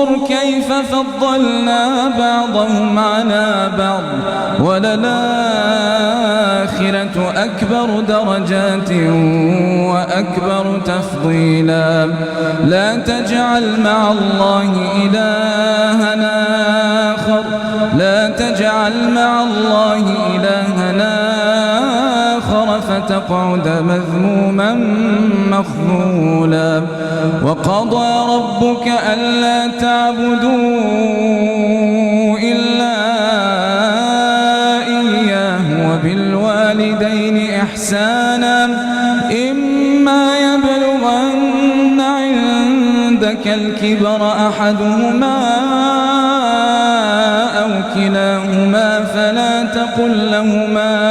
انظر كيف فضلنا بعضهم على بعض وللآخرة أكبر درجات وأكبر تفضيلا لا تجعل مع الله إلهنا آخر فتقعد مذموما مخذولا وقضى ربك ألا تعبدوا إلا إياه وبالوالدين إحسانا إما يبلغن عندك الكبر أحدهما أو كلاهما فلا تقل لهما